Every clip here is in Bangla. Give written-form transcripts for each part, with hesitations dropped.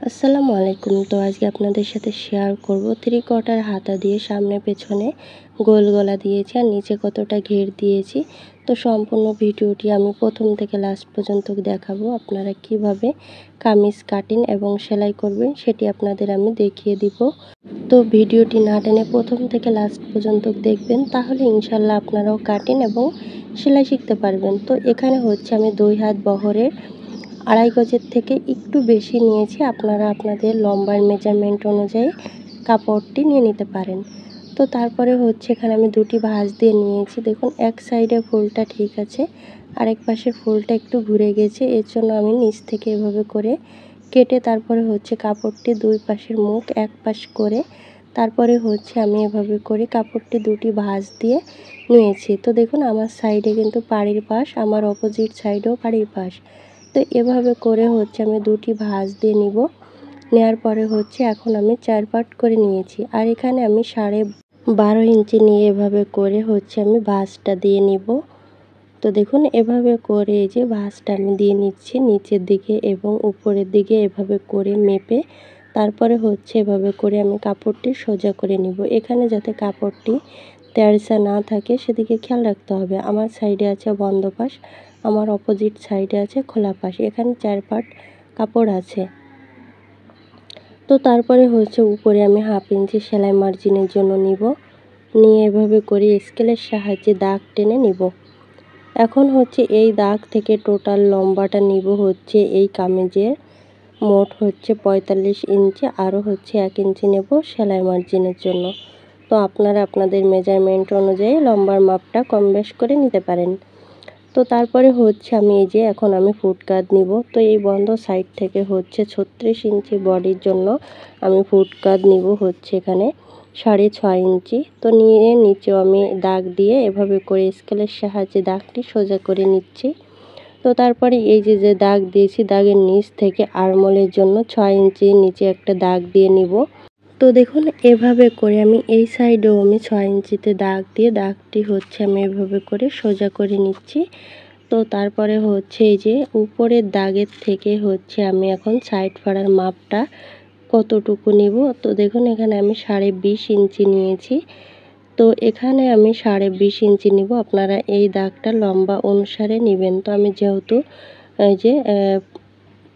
আসসালামু আলাইকুম। তো আজকে আপনাদের সাথে শেয়ার করব থ্রি কোয়ার্টার হাতা দিয়ে সামনে পেছনে গোল গলা দিয়েছি আর নিচে কতটা ঘের দিয়েছি। তো সম্পূর্ণ ভিডিওটি আমি প্রথম থেকে লাস্ট পর্যন্ত দেখাবো। আপনারা কিভাবে কামিজ কাটিং এবং সেলাই করবেন সেটি আপনাদের আমি দেখিয়ে দিব। তো ভিডিওটি না টেনে প্রথম থেকে লাস্ট পর্যন্ত দেখবেন, তাহলে ইনশাল্লাহ আপনারাও কাটিং এবং সেলাই শিখতে পারবেন। তো এখানে হচ্ছে আমি 2 হাত বহরের 2.5 গজের থেকে একটু বেশি নিয়েছি। আপনারা আপনাদের লম্বার মেজারমেন্ট অনুযায়ী কাপড়টি নিয়ে নিতে পারেন। তো তারপরে হচ্ছে এখানে আমি দুটি ভাঁজ দিয়ে নিয়েছি। দেখুন এক সাইডে ফুলটা ঠিক আছে, আরেক পাশের ফুলটা একটু ঘুরে গেছে। এর জন্য আমি নিচ থেকে এভাবে করে কেটে তারপরে হচ্ছে কাপড়টি দুই পাশের মুখ এক পাশ করে তারপরে হচ্ছে আমি এভাবে করে কাপড়টি দুটি ভাঁজ দিয়ে নিয়েছি। তো দেখুন আমার সাইডে কিন্তু পাড়ির পাশ, আমার অপোজিট সাইডেও পাড়ির পাশ। তো এভাবে করে হচ্ছে আমি দুটি ভাঁজ দিয়ে নিব। নেওয়ার পরে হচ্ছে এখন আমি 4 পার্ট করে নিয়েছি। আর এখানে আমি 12.5 ইঞ্চি নিয়ে এভাবে করে হচ্ছে আমি ভাঁজটা দিয়ে নিব। তো দেখুন এভাবে করে এই যে ভাঁজটা আমি দিয়ে নিচ্ছি নিচের দিকে এবং উপরের দিকে এভাবে করে মেপে তারপরে হচ্ছে এভাবে করে আমি কাপড়টি সোজা করে নিব। এখানে যাতে কাপড়টি তেড়ছা না থাকে সেদিকে খেয়াল রাখতে হবে। আমার সাইডে আছে বন্ধ পাশ, আমার অপোজিট সাইডে আছে খোলা পাশ। এখানে 4 পার্ট কাপড় আছে। তো তারপরে হচ্ছে উপরে আমি 1/2 ইঞ্চি সেলাই মার্জিনের জন্য নিব। নিয়ে এভাবে করে স্কেলের সাহায্যে দাগ টেনে নিব। এখন হচ্ছে এই দাগ থেকে টোটাল লম্বাটা নিব হচ্ছে এই কামিজের মোট হচ্ছে 45 ইঞ্চি, আরও হচ্ছে 1 ইঞ্চি নেব সেলাই মার্জিনের জন্য। তো আপনারা আপনাদের মেজারমেন্ট অনুযায়ী লম্বার মাপটা কম বেশ করে নিতে পারেন। তো তারপরে হচ্ছে আমি এই যে এখন আমি ফুট কাট নিব। তো এই বন্ধ সাইড থেকে হচ্ছে 36 ইঞ্চি বডির জন্য আমি ফুট কাট নিব হচ্ছে এখানে 6.5 ইঞ্চি। তো নিয়ে নিচেও আমি দাগ দিয়ে এভাবে করে স্কেলের সাহায্যে দাগটি সোজা করে নিচ্ছি। তো তারপরে এই যে দাগ দিয়েছি দাগের নিচ থেকে আরমোলের জন্য 6 ইঞ্চি নিচে একটা দাগ দিয়ে নিব। তো দেখুন এভাবে করে আমি এই সাইডেও আমি 6 ইঞ্চিতে দাগ দিয়ে দাগটি হচ্ছে আমি এভাবে করে সোজা করে নিচ্ছি। তো তারপরে হচ্ছে এই যে উপরের দাগের থেকে হচ্ছে আমি এখন সাইড ফাড়ার মাপটা কতটুকু নিব। তো দেখুন এখানে আমি 20.5 ইঞ্চি নিয়েছি। তো এখানে আমি 20.5 ইঞ্চি নিব। আপনারা এই দাগটা লম্বা অনুসারে নেবেন। তো আমি যেহেতু এই যে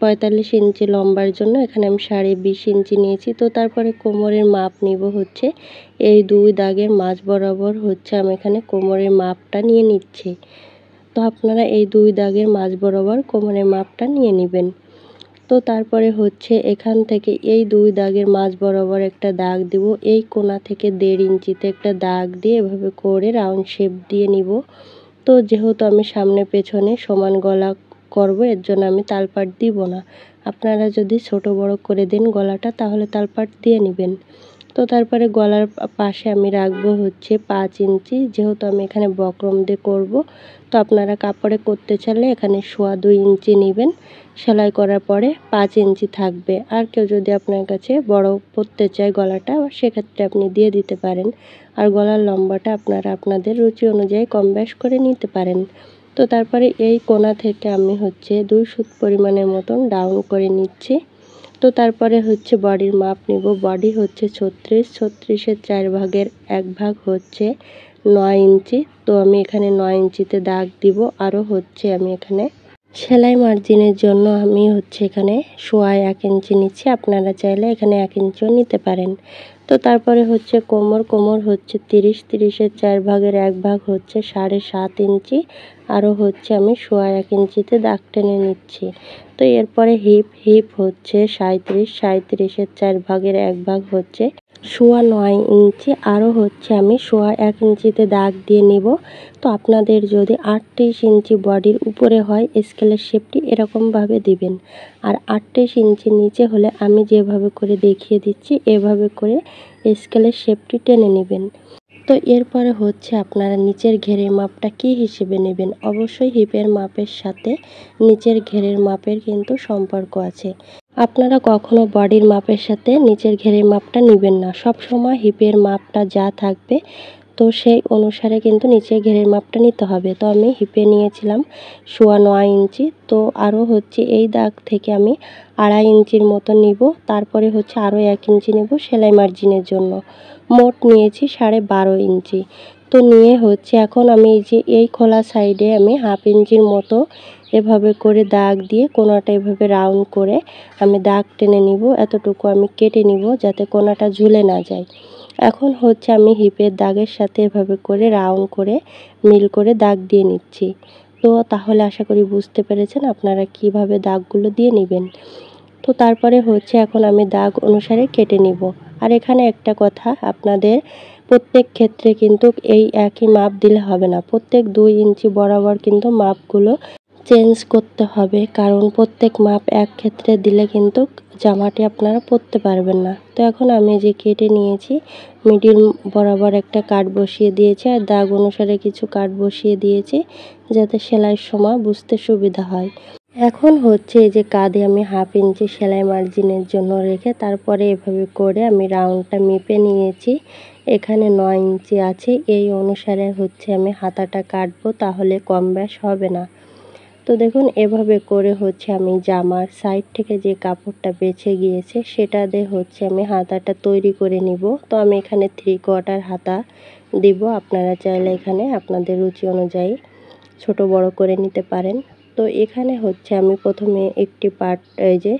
45 ইঞ্চি লম্বার জন্য এখানে আমি 20.5 ইঞ্চি নিয়েছি। তো তারপরে কোমরের মাপ নিব হচ্ছে এই দুই দাগের মাঝ বরাবর হচ্ছে আমি এখানে কোমরের মাপটা নিয়ে নিচ্ছি। তো আপনারা এই দুই দাগের মাঝ বরাবর কোমরের মাপটা নিয়ে নেবেন। তো তারপরে হচ্ছে এখান থেকে এই দুই দাগের মাঝ বরাবর একটা দাগ দিব। এই কোণা থেকে 1.5 ইঞ্চিতে একটা দাগ দিয়ে এভাবে করে রাউন্ড শেপ দিয়ে নিব। তো যেহেতু আমি সামনে পেছনে সমান গলা করব এর জন্য আমি তালপাট দিব না। আপনারা যদি ছোট বড় করে দেন গলাটা তাহলে তালপাট দিয়ে নেবেন। তো তারপরে গলার পাশে আমি রাখবো হচ্ছে 5 ইঞ্চি, যেহেতু আমি এখানে বক্রম দিয়ে করব। তো আপনারা কাপড়ে করতে চাইলে এখানে 2.25 ইঞ্চি নেবেন। সেলাই করার পরে 5 ইঞ্চি থাকবে। আর কেউ যদি আপনার কাছে বড় পরতে চায় গলাটা সেক্ষেত্রে আপনি দিয়ে দিতে পারেন। আর গলার লম্বাটা আপনারা আপনাদের রুচি অনুযায়ী কম বেশ করে নিতে পারেন। তো তারপরে এই কোণা থেকে আমি হচ্ছে 2 সুত পরিমাণের মতন ডাউন করে নিচ্ছি। তো তারপরে হচ্ছে বডির মাপ নিব। বডি হচ্ছে 36-36-এর 4 ভাগের 1 ভাগ হচ্ছে 9 ইঞ্চি। তো আমি এখানে 9 ইঞ্চিতে দাগ দিব। আরও হচ্ছে আমি এখানে সেলাই মার্জিনের জন্য আমি হচ্ছে এখানে 1.25 ইঞ্চি নিচ্ছি। আপনারা চাইলে এখানে 1 ইঞ্চিও নিতে পারেন। তো তারপরে হচ্ছে কোমর হচ্ছে 30-30-এর 4 ভাগের 1 ভাগ হচ্ছে 7.5 ইঞ্চি। আরও হচ্ছে আমি 1.25 ইঞ্চিতে দাগ টেনে নিচ্ছি। তো এরপরে হিপ হচ্ছে 37-37-এর 4 ভাগের 1 ভাগ হচ্ছে 9.25 ইঞ্চি। আরও হচ্ছে আমি 1.25 ইঞ্চিতে দাগ দিয়ে নিব। তো আপনাদের যদি 38 ইঞ্চি বডির উপরে হয় স্কেলের শেপটি এরকমভাবে দিবেন। আর 38 ইঞ্চি নিচে হলে আমি যেভাবে করে দেখিয়ে দিচ্ছি এভাবে করে স্কেলের শেপটি টেনে নেবেন। তো এরপরে হচ্ছে আপনারা নিচের ঘেরের মাপটা কী হিসেবে নেবেন। অবশ্যই হিপের মাপের সাথে নিচের ঘেরের মাপের কিন্তু সম্পর্ক আছে। আপনারা কখনো বডির মাপের সাথে নিচের ঘেরের মাপটা নেবেন না। সব সময় হিপের মাপটা যা থাকবে তো সেই অনুসারে কিন্তু নিচে ঘেরের মাপটা নিতে হবে। তো আমি হিপে নিয়েছিলাম 9.25 ইঞ্চি। তো আরও হচ্ছে এই দাগ থেকে আমি 2.5 ইঞ্চির মতো নিব, তারপরে হচ্ছে আরও 1 ইঞ্চি নেব সেলাই মার্জিনের জন্য। মোট নিয়েছি 12.5 ইঞ্চি। তো নিয়ে হচ্ছে এখন আমি এই যে এই খোলা সাইডে আমি 1/2 ইঞ্চির মতো এভাবে করে দাগ দিয়ে কোণাটা এভাবে রাউন্ড করে আমি দাগ টেনে নিব। এতটুকু আমি কেটে নিব যাতে কোণাটা ঝুলে না যায়। এখন হচ্ছে আমি হিপের দাগের সাথে এভাবে করে রাউন্ড করে মিল করে দাগ দিয়ে নিচ্ছি। তো তাহলে আশা করি বুঝতে পেরেছেন আপনারা কিভাবে দাগগুলো দিয়ে নেবেন। তো তারপরে হচ্ছে এখন আমি দাগ অনুসারে কেটে নিব। আর এখানে একটা কথা, আপনাদের প্রত্যেক ক্ষেত্রে কিন্তু এই একই মাপ দিলে হবে না। প্রত্যেক 2 ইঞ্চি বরাবর কিন্তু মাপগুলো চেঞ্জ করতে হবে, কারণ প্রত্যেক মাপ এক ক্ষেত্রে দিলে কিন্তু জামাটি আপনারা পরতে পারবেন না। তো এখন আমি যে কেটে নিয়েছি, মিডিল বরাবর একটা কাট বসিয়ে দিয়েছি আর দাগ অনুসারে কিছু কাট বসিয়ে দিয়েছি যাতে সেলাইয়ের সময় বুঝতে সুবিধা হয়। এখন হচ্ছে এই যে কাঁধে আমি 1/2 ইঞ্চি সেলাই মার্জিনের জন্য রেখে তারপরে এভাবে করে আমি রাউন্ডটা মেপে নিয়েছি। এখানে 9 ইঞ্চি আছে, এই অনুসারে হচ্ছে আমি হাতাটা কাটবো, তাহলে কম বেশ হবে না। তো দেখুন এভাবে করে হচ্ছে আমি জামার সাইড থেকে যে কাপড়টা বেঁচে গিয়েছে সেটা দিয়ে হচ্ছে আমি হাতাটা তৈরি করে নিব। তো আমি এখানে 3/4 হাতা দিব, আপনারা চাইলে এখানে আপনাদের রুচি অনুযায়ী ছোট বড় করে নিতে পারেন। তো এখানে হচ্ছে আমি প্রথমে একটি পার্ট এই যে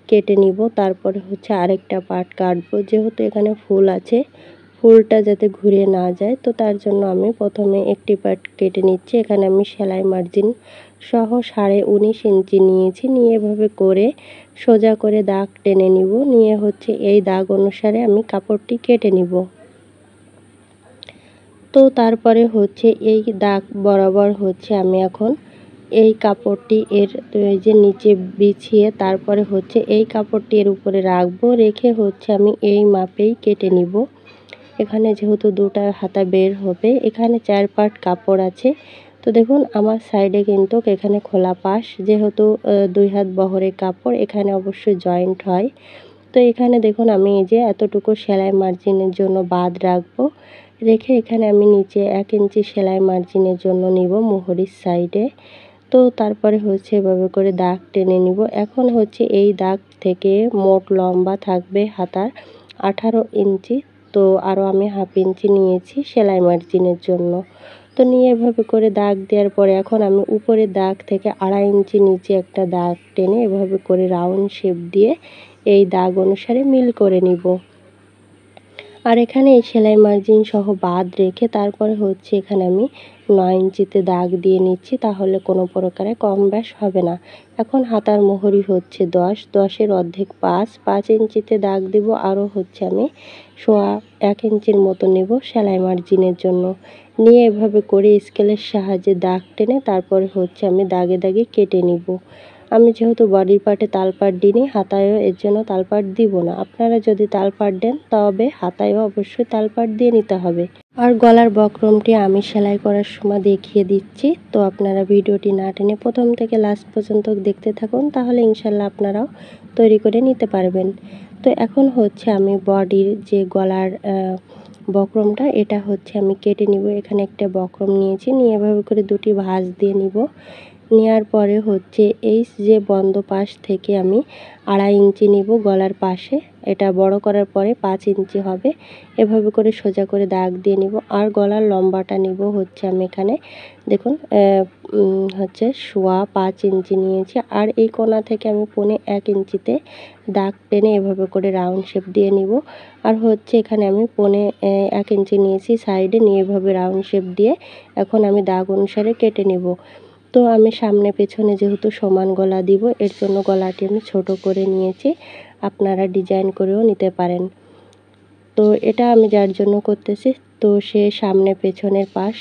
কেটে নিব, তারপরে হচ্ছে আরেকটা পার্ট কাটবো। যেহেতু এখানে ফুল আছে, ফুলটা যাতে ঘুরে না যায়, তো তার জন্য আমি প্রথমে একটি পার্ট কেটে নিচ্ছি। এখানে আমি সেলাই মার্জিন সহ 19.5 ইঞ্চি নিয়েছি। নিয়ে এভাবে করে সোজা করে দাগ টেনে নিব। নিয়ে হচ্ছে এই দাগ অনুসারে আমি কাপড়টি কেটে নিব। তো তারপরে হচ্ছে এই দাগ বরাবর হচ্ছে আমি এখন এই কাপড়টি এই যে নিচে বিছিয়ে তারপরে হচ্ছে এই কাপড়টি এর উপরে রাখবো। রেখে হচ্ছে আমি এই মাপেই কেটে নিব। এখানে যেহেতু 2টা হাতা বের হবে, এখানে 4 পার্ট কাপড় আছে। তো দেখুন আমার সাইডে কিন্তু এখানে খোলা পাশ, যেহেতু 2 হাত বহরের কাপড়, এখানে অবশ্যই জয়েন্ট হয়। তো এখানে দেখুন আমি এই যে এতটুকু সেলাই মার্জিনের জন্য বাদ রাখবো। রেখে এখানে আমি নিচে 1 ইঞ্চি সেলাই মার্জিনের জন্য নিব মোহরির সাইডে। তো তারপরে হচ্ছে এভাবে করে দাগ টেনে নিব। এখন হচ্ছে এই দাগ থেকে মোট লম্বা থাকবে হাতার 18 ইঞ্চি। তো আরও আমি 1/2 ইঞ্চি নিয়েছি সেলাই মার্জিনের জন্য। তো নিয়ে এভাবে করে দাগ দেওয়ার পরে এখন আমি উপরের দাগ থেকে 2.5 ইঞ্চি নিচে একটা দাগ টেনে এভাবে করে রাউন্ড শেপ দিয়ে এই দাগ অনুসারে মিল করে নিব। আর এখানে এই সেলাই মার্জিন সহ বাদ রেখে তারপরে হচ্ছে এখানে আমি 9 ইঞ্চিতে দাগ দিয়ে নিচ্ছি, তাহলে কোনো প্রকারে কম বেশ হবে না। এখন হাতার মোহরি হচ্ছে 10, 10-এর অর্ধেক 5 ইঞ্চিতে দাগ দিব। আরও হচ্ছে আমি 1 ইঞ্চির মতো নেব সেলাই মার্জিনের জন্য। নিয়ে এভাবে করে স্কেলের সাহায্যে দাগ টেনে তারপরে হচ্ছে আমি দাগে দাগে কেটে নিব। আমি যেহেতু বডির পার্টে তালপাট দিইনি, হাতায়ও এর জন্য তালপাট দিব না। আপনারা যদি তালপাট দেন তবে হাতায়ও অবশ্যই তালপাট দিয়ে নিতে হবে। আর গলার বক্রমটি আমি সেলাই করার সময় দেখিয়ে দিচ্ছি। তো আপনারা ভিডিওটি না টেনে প্রথম থেকে লাস্ট পর্যন্ত দেখতে থাকুন, তাহলে ইনশাল্লাহ আপনারাও তৈরি করে নিতে পারবেন। তো এখন হচ্ছে আমি বডির যে গলার বক্রমটা, এটা হচ্ছে আমি কেটে নিব। এখানে একটা বক্রম নিয়েছি, নিয়ে এভাবে করে 2টি ভাঁজ দিয়ে নিব। নেওয়ার পরে হচ্ছে এই যে বন্ধ পাশ থেকে আমি 2.5 ইঞ্চি নিব গলার পাশে। এটা বড় করার পরে 5 ইঞ্চি হবে। এভাবে করে সোজা করে দাগ দিয়ে নিব। আর গলার লম্বাটা নিব হচ্ছে আমি এখানে দেখুন হচ্ছে 5.25 ইঞ্চি নিয়েছি। আর এই কোণা থেকে আমি 1.25 ইঞ্চিতে দাগ টেনে এভাবে করে রাউন্ড শেপ দিয়ে নিব। আর হচ্ছে এখানে আমি 1.25 ইঞ্চি নিয়েছি সাইডে, নিয়ে এভাবে রাউন্ড শেপ দিয়ে এখন আমি দাগ অনুসারে কেটে নিব। তো আমি সামনে পেছনে যেহেতু সমান গলা দিব, এর জন্য গলাটি আমি ছোট করে নিয়েছি। আপনারা ডিজাইন করেও নিতে পারেন। তো এটা আমি যার জন্য করতেছি, তো সে সামনে পেছনের পাশ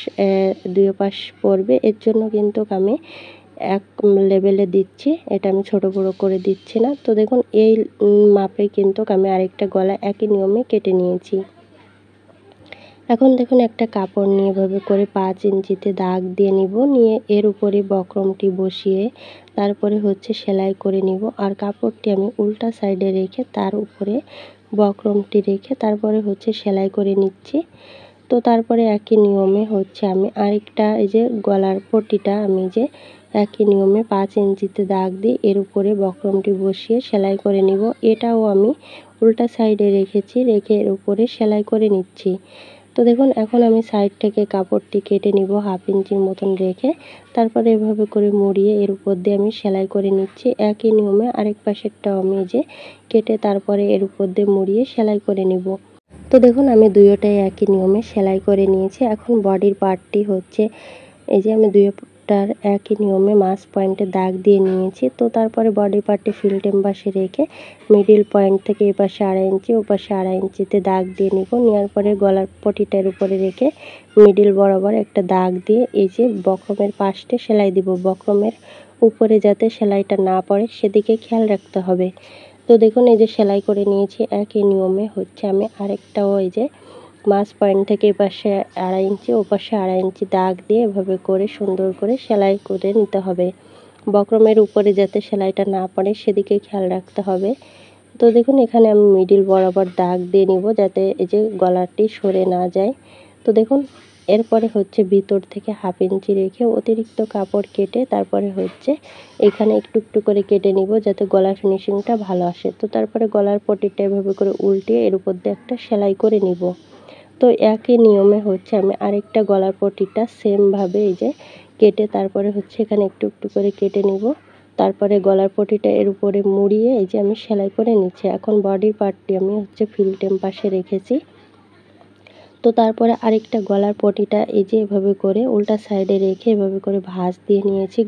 2 পাশ পরবে, এর জন্য কিন্তু আমি এক লেভেলে দিচ্ছি। এটা আমি ছোট বড় করে দিচ্ছি না। তো দেখুন এই মাপে কিন্তু আমি আরেকটা গলা একই নিয়মে কেটে নিয়েছি। এখন দেখুন একটা কাপড় নিয়ে এভাবে করে 5 ইঞ্চিতে দাগ দিয়ে নিব। নিয়ে এর উপরে বক্রমটি বসিয়ে তারপরে হচ্ছে সেলাই করে নিব। আর কাপড়টি আমি উল্টা সাইডে রেখে তার উপরে বক্রমটি রেখে তারপরে হচ্ছে সেলাই করে নিচ্ছি। তো তারপরে একই নিয়মে হচ্ছে আমি আরেকটা এই যে গলার পট্টিটা আমি যে একই নিয়মে 5 ইঞ্চিতে দাগ দিয়ে এর উপরে বক্রমটি বসিয়ে সেলাই করে নিব। এটাও আমি উল্টা সাইডে রেখেছি, রেখে এর উপরে সেলাই করে নিচ্ছি। তো দেখুন এখন আমি সাইড থেকে কাপড়টি কেটে নিব 1/2 ইঞ্চির মতন রেখে, তারপরে এভাবে করে মুড়িয়ে এর উপর দিয়ে আমি সেলাই করে নিচ্ছি। একই নিয়মে আরেক পাশেরটাও আমি যে কেটে তারপরে এর উপর দিয়ে মুড়িয়ে সেলাই করে নিব। তো দেখুন আমি দুইটাই একই নিয়মে সেলাই করে নিয়েছি। এখন বডির পার্টটি হচ্ছে এই যে আমি দুইটার একই নিয়মে মাছ পয়েন্টে দাগ দিয়ে নিয়েছি। তো তারপরে বডি পার্টটি ফিল্টেম পাশে রেখে মিডিল পয়েন্ট থেকে এ পাশে 2.5 ইঞ্চি ও পাশে 2.5 ইঞ্চিতে দাগ দিয়ে নিব। নেওয়ার পরে গলার পটিটার উপরে রেখে মিডিল বরাবর একটা দাগ দিয়ে এই যে বক্রমের পাশে সেলাই দিব। বক্রমের উপরে যাতে সেলাইটা না পড়ে সেদিকে খেয়াল রাখতে হবে। তো দেখুন এই যে সেলাই করে নিয়েছি। একই নিয়মে হচ্ছে আমি আরেকটাও এই যে মাছ পয়েন্ট থেকে এপাশে 2.5 ইঞ্চি ওপাশে 2.5 ইঞ্চি দাগ দিয়ে এভাবে করে সুন্দর করে সেলাই করে নিতে হবে। বক্রমের উপরে যাতে সেলাইটা না পড়ে সেদিকে খেয়াল রাখতে হবে। তো দেখুন এখানে আমি মিডিল বরাবর দাগ দিয়ে নিব যাতে এই যে গলাটি সরে না যায়। তো দেখুন এরপরে হচ্ছে ভিতর থেকে 1/2 ইঞ্চি রেখে অতিরিক্ত কাপড় কেটে তারপরে হচ্ছে এখানে একটু একটু করে কেটে নিব যাতে গলার ফিনিশিংটা ভালো আসে। তো তারপরে গলার পটিটা এভাবে করে উল্টিয়ে এর উপর দিয়ে একটা সেলাই করে নিব। তো একই নিয়মে হচ্ছে আমি আরেকটা গলার পটিটা সেমভাবে এই যে কেটে তারপরে হচ্ছে এখানে একটু একটু করে কেটে নিব। তারপরে গলার পটিটা এর উপরে মুড়িয়ে এই যে আমি সেলাই করে নিচ্ছি। এখন বডির পার্টটি আমি হচ্ছে ফিল্টেম পাশে রেখেছি। তো তারপরে আরেকটা গলার পটিটা এই যে এভাবে করে উল্টা সাইডে রেখে এভাবে করে ভাঁজ দিয়ে নিয়েছি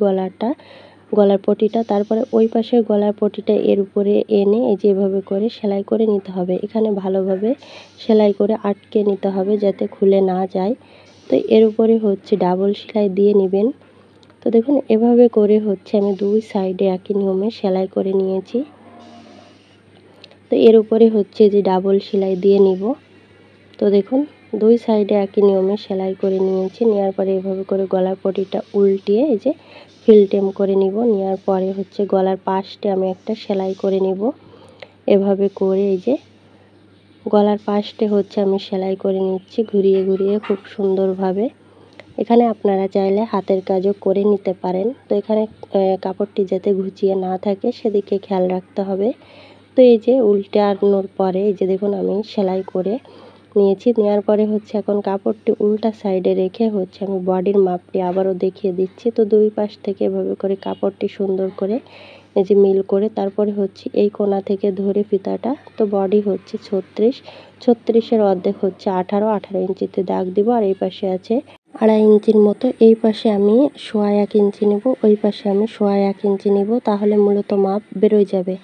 গলার পটিটা। তারপরে ওই পাশের গলার পটিটা এর উপরে এনে এই যে এভাবে করে সেলাই করে নিতে হবে। এখানে ভালোভাবে সেলাই করে আটকে নিতে হবে যাতে খুলে না যায়। তো এর উপরে হচ্ছে ডাবল সেলাই দিয়ে নেবেন। তো দেখুন এভাবে করে হচ্ছে আমি দুই সাইডে একই নিয়মে সেলাই করে নিয়েছি। তো এর উপরে হচ্ছে যে ডাবল সেলাই দিয়ে নিব। তো দেখুন দুই সাইডে একই নিয়মে সেলাই করে নিয়েছি। নেওয়ার পরে এভাবে করে গলার পটিটা উল্টিয়ে এই যে ফিল্টেম করে নিব। নেওয়ার পরে হচ্ছে গলার পাশে আমি একটা সেলাই করে নিব। এভাবে করে এই যে গলার পাশে হচ্ছে আমি সেলাই করে নিচ্ছি ঘুরিয়ে ঘুরিয়ে খুব সুন্দরভাবে। এখানে আপনারা চাইলে হাতের কাজও করে নিতে পারেন। তো এখানে কাপড়টি যাতে ঘুচিয়ে না থাকে সেদিকে খেয়াল রাখতে হবে। তো এই যে উল্টানোর পরে এই যে দেখুন আমি সেলাই করে নিয়েছি। নেওয়ার পরে হচ্ছে এখন কাপড়টি উল্টা সাইডে রেখে হচ্ছে আমি বডির মাপটি আবারও দেখিয়ে দিচ্ছি। তো দুই পাশ থেকে এভাবে করে কাপড়টি সুন্দর করে এই যে মিল করে তারপরে হচ্ছে এই কোণা থেকে ধরে ফিতাটা, তো বডি হচ্ছে 36 অর্ধেক হচ্ছে 18 ইঞ্চিতে দাগ দিব। আর এই পাশে আছে 2.5 ইঞ্চির মতো। এই পাশে আমি 1.25 ইঞ্চি নেব, ওই পাশে আমি 1.25 ইঞ্চি নেব, তাহলে মূলত মাপ বেরোয় যাবে।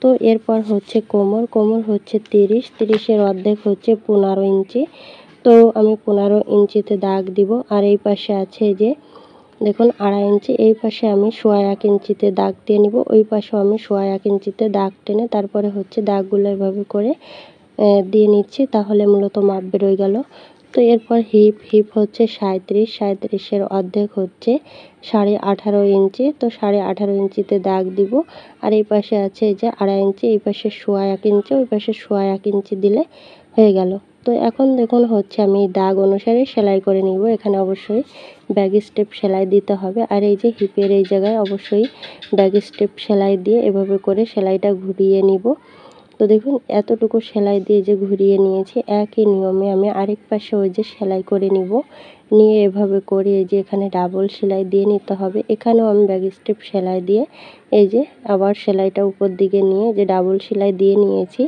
তো এরপর হচ্ছে কোমর হচ্ছে 30 অর্ধেক হচ্ছে 15 ইঞ্চি। তো আমি 15 ইঞ্চিতে দাগ দিব। আর এই পাশে আছে যে দেখুন 2.5 ইঞ্চি, এই পাশে আমি 1.25 ইঞ্চিতে দাগ দিয়ে নিব, ওই পাশেও আমি 1.25 ইঞ্চিতে দাগ টেনে তারপরে হচ্ছে দাগগুলো এভাবে করে দিয়ে নিচ্ছি, তাহলে মূলত মাপ বেরোয় গেল। তো এরপর হিপ হচ্ছে 37 অর্ধেক হচ্ছে 18.5 ইঞ্চি। তো 18.5 ইঞ্চিতে দাগ দিব। আর এই পাশে আছে এই যে 2.5 ইঞ্চি, এই পাশে 1.25 ইঞ্চি, ওই পাশে 1.25 ইঞ্চি দিলে হয়ে গেল। তো এখন দেখুন হচ্ছে আমি দাগ অনুসারে সেলাই করে নিব। এখানে অবশ্যই ব্যাক স্টেপ সেলাই দিতে হবে। আর এই যে হিপের এই জায়গায় অবশ্যই ব্যাক স্টেপ সেলাই দিয়ে এভাবে করে সেলাইটা ঘুরিয়ে নিব। তো দেখুন এতটুকু সেলাই দিয়ে যে ঘুরিয়ে নিয়েছি, একই নিয়মে আমি আরেক পাশে ওই যে সেলাই করে নিব। নিয়ে এভাবে করে এই যে এখানে ডাবল সেলাই দিয়ে নিতে হবে। এখানেও আমি ব্যাক স্টেপ সেলাই দিয়ে এই যে আবার সেলাইটা উপর দিকে নিয়ে যে ডাবল সেলাই দিয়ে নিয়েছি।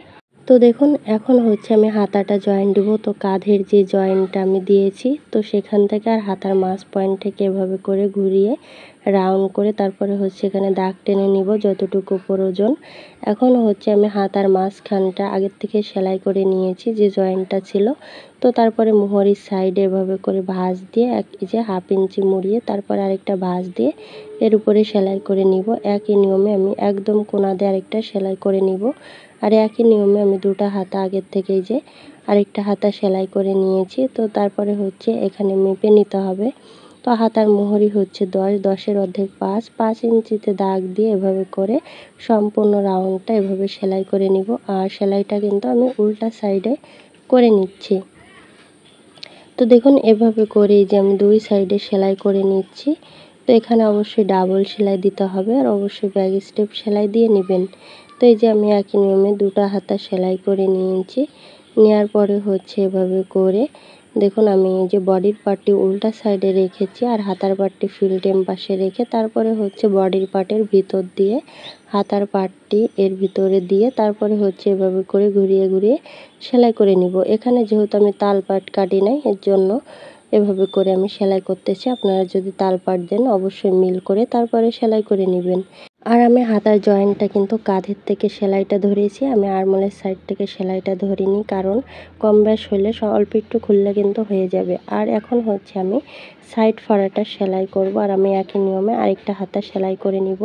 তো দেখুন এখন হচ্ছে আমি হাতাটা জয়েন দিব। তো কাঁধের যে জয়েনটা আমি দিয়েছি, তো সেখান থেকে আর হাতার মাছ পয়েন্ট থেকে এভাবে করে ঘুরিয়ে রাউন্ড করে তারপরে হচ্ছে এখানে দাগ টেনে নিব যতটুকু প্রয়োজন। এখন হচ্ছে আমি হাতার মাঝখানটা আগের থেকে সেলাই করে নিয়েছি যে জয়েন্টটা ছিল। তো তারপরে মোহরির সাইডে এভাবে করে ভাঁজ দিয়ে এই যে 1/2 ইঞ্চি মুড়িয়ে তারপরে আরেকটা ভাঁজ দিয়ে এর উপরে সেলাই করে নিব। একই নিয়মে আমি একদম কোণা দিয়ে আরেকটা সেলাই করে নিব। আর একই নিয়মে আমি দুটো হাতা আগের থেকেই যে আরেকটা হাতা সেলাই করে নিয়েছি। তো তারপরে হচ্ছে এখানে মেপে নিতে হবে। তো হাতার মোহরি হচ্ছে 10 অর্ধেক 5 ইঞ্চিতে দাগ দিয়ে এভাবে করে সম্পূর্ণ রাউন্ডটা এভাবে সেলাই করে নিব। আর সেলাইটা কিন্তু আমি উল্টা সাইডে করে নিচ্ছি। তো দেখুন এভাবে করে যে আমি দুই সাইডে সেলাই করে নিচ্ছি। তো এখানে অবশ্যই ডাবল সেলাই দিতে হবে আর অবশ্যই ব্যাক স্টেপ সেলাই দিয়ে নেবেন। তো এই যে আমি একই নিয়মে দুটো হাতা সেলাই করে নিয়েছি। নেওয়ার পরে হচ্ছে এভাবে করে দেখুন আমি এই যে বডির পার্টটি উল্টা সাইডে রেখেছি আর হাতার পার্টটি ফিল্টেম পাশে রেখে তারপরে হচ্ছে বডির পার্টের ভিতর দিয়ে হাতার পার্টটি এর ভিতরে দিয়ে তারপরে হচ্ছে এভাবে করে ঘুরিয়ে ঘুরিয়ে সেলাই করে নিব। এখানে যেহেতু আমি তাল পাট কাটি নাই এর জন্য এভাবে করে আমি সেলাই করতেছি। আপনারা যদি তাল পাট দেন অবশ্যই মিল করে তারপরে সেলাই করে নেবেন। আর আমি হাতার জয়েন্টটা কিন্তু কাঁধের থেকে সেলাইটা ধরেছি, আমি আরমোলের সাইড থেকে সেলাইটা ধরিনি, কারণ কম বেশ হলে অল্প একটু খুললে কিন্তু হয়ে যাবে। আর এখন হচ্ছে আমি সাইড ফাড়াটা সেলাই করব আর আমি একই নিয়মে আরেকটা হাতা সেলাই করে নিব।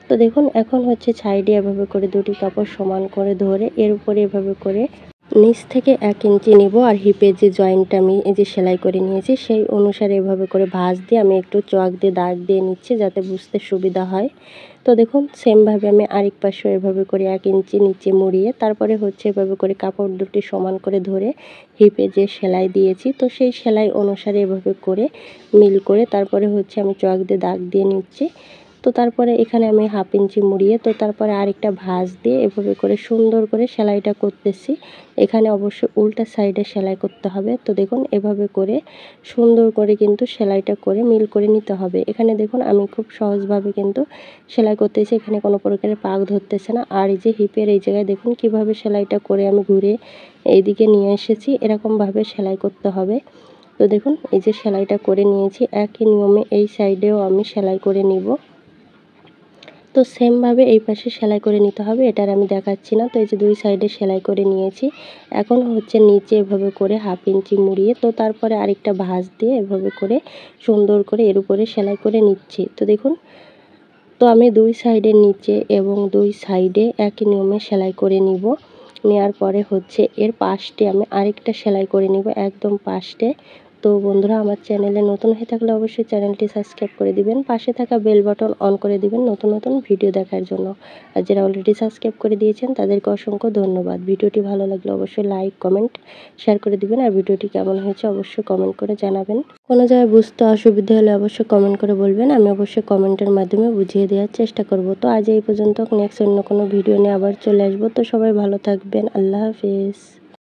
তো দেখুন এখন হচ্ছে সাইডে এভাবে করে দুটি কাপড় সমান করে ধরে এর উপরে এভাবে করে নিচ থেকে 1 ইঞ্চি নিব আর হিপের যে জয়েন্টটা আমি এই যে সেলাই করে নিয়েছি সেই অনুসারে এভাবে করে ভাঁজ দিয়ে আমি একটু চক দিয়ে দাগ দিয়ে নিচ্ছি যাতে বুঝতে সুবিধা হয়। তো দেখুন সেমভাবে আমি আরেক পাশেও এভাবে করে 1 ইঞ্চি নিচে মুড়িয়ে তারপরে হচ্ছে এভাবে করে কাপড় দুটি সমান করে ধরে হিপে যে সেলাই দিয়েছি তো সেই সেলাই অনুসারে এভাবে করে মিল করে তারপরে হচ্ছে আমি চক দিয়ে দাগ দিয়ে নিচ্ছি। তো তারপরে এখানে আমি 1/2 ইঞ্চি মুড়িয়ে তো তারপরে আরেকটা ভাঁজ দিয়ে এভাবে করে সুন্দর করে সেলাইটা করতেছি। এখানে অবশ্যই উল্টা সাইডে সেলাই করতে হবে। তো দেখুন এভাবে করে সুন্দর করে কিন্তু সেলাইটা করে মিল করে নিতে হবে। এখানে দেখুন আমি খুব সহজভাবে কিন্তু সেলাই করতেছি, এখানে কোনো প্রকারের পাক ধরতেছে না। আর এই যে হিপের এই জায়গায় দেখুন কিভাবে সেলাইটা করে আমি ঘুরে এইদিকে নিয়ে এসেছি, এরকমভাবে সেলাই করতে হবে। তো দেখুন এই যে সেলাইটা করে নিয়েছি, একই নিয়মে এই সাইডেও আমি সেলাই করে নিব। তো সেমভাবে এই পাশে সেলাই করে নিতে হবে, এটার আমি দেখাচ্ছি না। তো এই যে দুই সাইডে সেলাই করে নিয়েছি, এখন হচ্ছে নিচে এভাবে করে 1/2 ইঞ্চি মুড়িয়ে তো তারপরে আরেকটা ভাঁজ দিয়ে এভাবে করে সুন্দর করে এর উপরে সেলাই করে নিচ্ছি। তো দেখুন তো আমি দুই সাইডের নিচে এবং দুই সাইডে একই নিয়মে সেলাই করে নিব। নেওয়ার পরে হচ্ছে এর পাশে আমি আরেকটা সেলাই করে নিব একদম পাশে। তো বন্ধুরা আমার চ্যানেলে নতুন হয়ে থাকলে অবশ্যই চ্যানেলটি সাবস্ক্রাইব করে দিবেন, পাশে থাকা বেল বাটন অন করে দিবেন নতুন নতুন ভিডিও দেখার জন্য। আর যারা অলরেডি সাবস্ক্রাইব করে দিয়েছেন তাদেরকে অসংখ্য ধন্যবাদ। ভিডিওটি ভালো লাগলে অবশ্যই লাইক কমেন্ট শেয়ার করে দিবেন আর ভিডিওটি কেমন হয়েছে অবশ্যই কমেন্ট করে জানাবেন। কোনো জায়গায় বুঝতে অসুবিধা হলে অবশ্যই কমেন্ট করে বলবেন, আমি অবশ্যই কমেন্টের মাধ্যমে বুঝিয়ে দেওয়ার চেষ্টা করব। তো আজ এই পর্যন্ত, নেক্সট অন্য কোনো ভিডিও নিয়ে আবার চলে আসবো। তো সবাই ভালো থাকবেন, আল্লাহ হাফেজ।